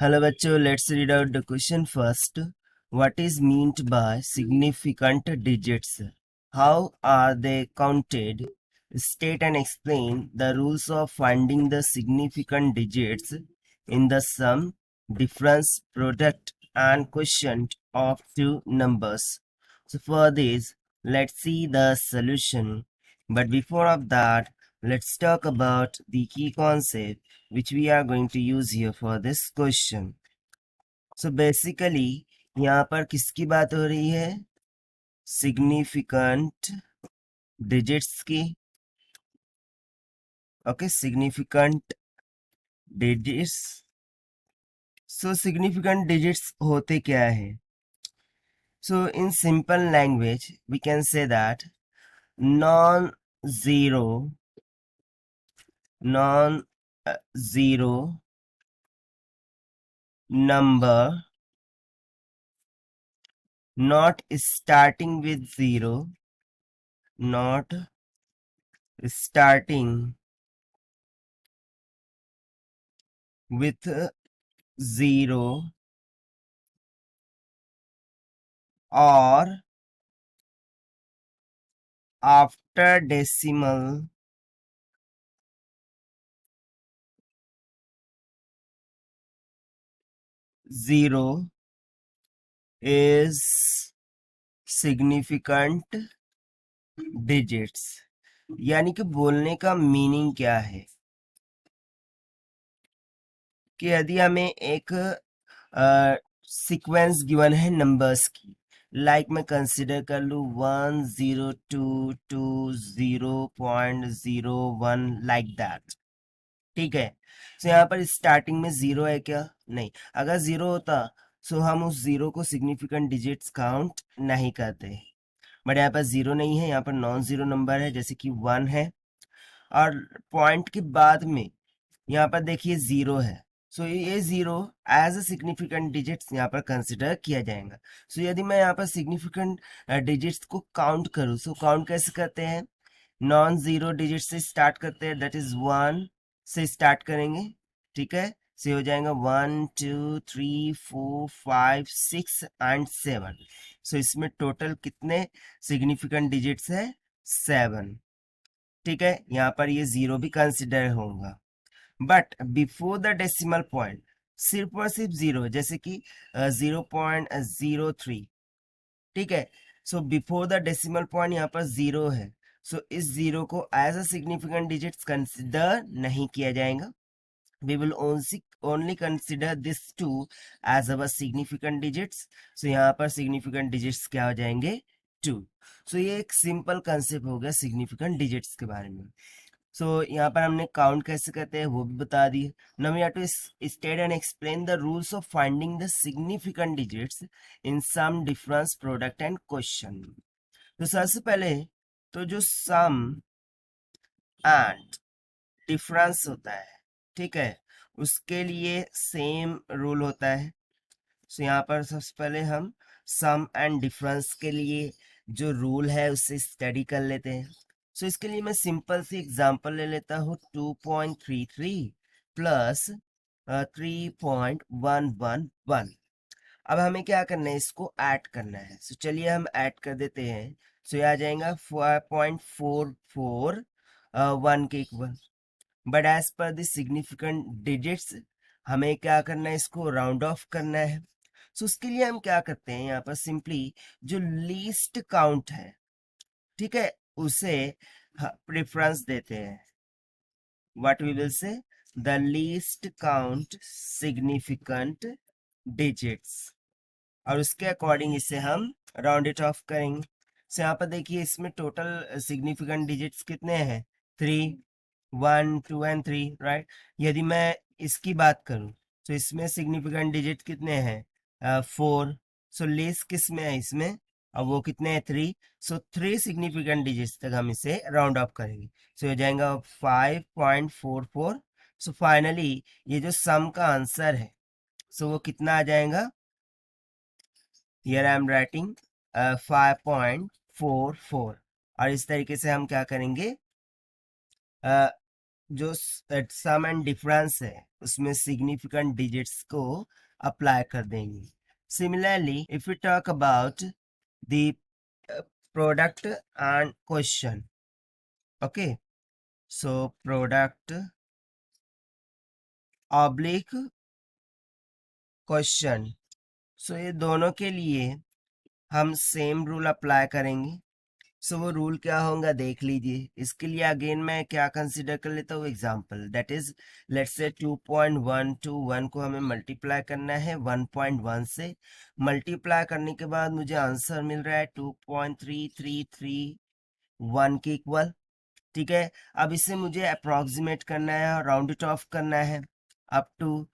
Hello बच्चों, let's read out the question first. What is meant by significant digits? How are they counted? State and explain the rules of finding the significant digits in the sum, difference, product and quotient of two numbers. So for this, let's see the solution. But before of that, let's talk about the key concept which we are going to use here for this question. So basically यहाँ पर किसकी बात हो रही है? Significant digits की. Okay, significant digits. So significant digits होते क्या है? So in simple language we can say that non zero number not starting with zero, not starting with zero or after decimal zero is significant digits. यानी कि बोलने का meaning क्या है कि यदि हमें एक सीक्वेंस गिवन है नंबर्स की, लाइक मैं कंसिडर कर लूँ 10220.01 लाइक दैट. ठीक है. सो यहाँ पर स्टार्टिंग में जीरो है क्या? नहीं. अगर जीरो होता सो हम उस जीरो को सिग्निफिकेंट डिजिट्स काउंट नहीं करते. बट यहाँ पर जीरो नहीं है, यहाँ पर नॉन जीरो नंबर है जैसे कि 1 है. और पॉइंट के बाद में यहाँ पर देखिए जीरो है. सो ये zero as a significant digits यहाँ पर कंसिडर किया जाएगा. सो यदि मैं यहाँ पर सिग्निफिकेंट डिजिट्स को काउंट करूँ, सो काउंट कैसे करते हैं? नॉन जीरो डिजिट से स्टार्ट करते हैं, दैट इज 1 से स्टार्ट करेंगे. ठीक है. से हो जाएगा 1 2 3 4 5 6 एंड 7. सो इसमें टोटल कितने सिग्निफिकेंट डिजिट्स है? 7. ठीक है. यहाँ पर ये जीरो भी कंसिडर होगा. But before the decimal point सिर्फ और सिर्फ जीरो, जैसे कि 0.03. ठीक है. So before the decimal point यहाँ पर जीरो है. सो इस जीरो को as a significant digits consider नहीं किया जाएगा. we will only consider this two as our significant digits. so यहाँ पर significant digits क्या हो जाएंगे? 2. so ये एक सिंपल कंसेप्ट हो गया significant digits के बारे में. सो यहाँ पर हमने काउंट कैसे करते हैं वो भी बता दिए. Now we have to state and explain the rules of finding the significant digits in sum, difference, product and question. तो सबसे पहले तो जो सम एंड डिफरेंस होता है, ठीक है, उसके लिए सेम रूल होता है. सो यहाँ पर सबसे पहले हम सम एंड डिफरेंस के लिए जो रूल है उससे स्टडी कर लेते हैं. सो इसके लिए मैं सिंपल सी एग्जांपल ले लेता हूँ. 2.33 प्लस 3.111. अब हमें क्या करना है? इसको ऐड करना है. सो चलिए हम ऐड कर देते हैं. सो ये आ जाएगा 4.441 के equal. But as per the significant digits हमें क्या करना है? इसको राउंड ऑफ करना है. सो उसके लिए हम क्या करते हैं? यहाँ पर सिंपली जो लीस्ट काउंट है, ठीक है, उसे प्रेफरेंस देते हैं. What we will say? The least count significant digits. और उसके अकॉर्डिंग इसे हम राउंड इट ऑफ करेंगे. सो यहाँ पर देखिए इसमें टोटल सिग्निफिकेंट डिजिट्स कितने हैं? 3, 1, 2 एंड 3, राइट. यदि मैं इसकी बात करूं तो इसमें सिग्निफिकेंट डिजिट कितने हैं? 4. सो लेस किस में है? इसमें. अब वो कितने हैं? 3. सो 3 सिग्निफिकेंट डिजिट्स तक हम इसे राउंड ऑफ करेंगे. सो हो जाएगा 5.44. सो फाइनली ये जो सम का आंसर है, सो वो कितना आ जाएगा? Here I am writing 5.44. और इस तरीके से हम क्या करेंगे? जो सम एंड डिफरेंस है उसमें सिग्निफिकेंट डिजिट्स को अप्लाई कर देंगे. Similarly if you talk about the product and question. Okay, so product oblique question, so ये दोनों के लिए हम सेम रूल अप्लाई करेंगे. सो वो रूल क्या होगा देख लीजिए. इसके लिए अगेन मैं क्या कंसिडर कर लेता हूँ example, that is let's say 2.121 को हमें मल्टीप्लाई करना है 1.1 से. मल्टीप्लाई करने के बाद मुझे आंसर मिल रहा है 2.3331 के इक्वल. ठीक है, अब इसे मुझे अप्रोक्सीमेट करना है और राउंड इट ऑफ करना है up to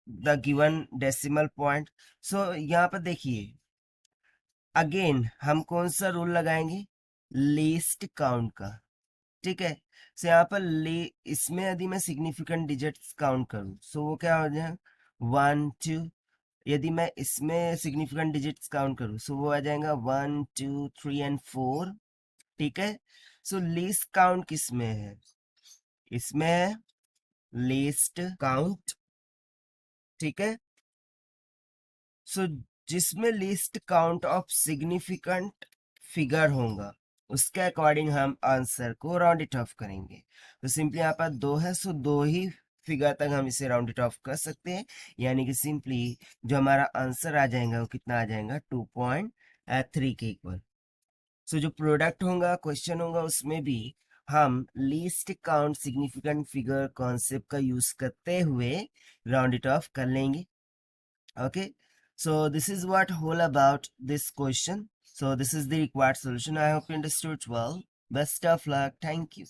the given decimal point. So यहाँ पर देखिए अगेन हम कौन सा रूल लगाएंगे, लीस्ट काउंट का. ठीक है, सो यहाँ पर इसमें यदि मैं सिग्निफिकेंट डिजिट्स काउंट करूं सो वो क्या हो जाए 1 2. यदि मैं इसमें सिग्निफिकेंट डिजिट्स काउंट करूं सो वो आ जाएगा 1 2 3 एंड 4. ठीक है, सो लीस्ट काउंट किस में है, इसमें है लीस्ट काउंट. ठीक है, सो जिसमें least count of significant figure होगा उसके अकॉर्डिंग हम आंसर को राउंड इट ऑफ करेंगे. तो सिंपली यहाँ पर 2 है, सो 2 ही फिगर तक हम इसे राउंड इट ऑफ कर सकते हैं. यानी कि सिंपली जो हमारा आंसर आ जाएगा वो कितना आ जाएगा 2.3 के इक्वल. सो जो प्रोडक्ट होगा क्वेश्चन होगा उसमें भी हम least count significant figure concept का यूज करते हुए राउंड इट ऑफ कर लेंगे. Okay, so this is what whole about this question. So this is the required solution. I hope you understood well. Best of luck. Thank you.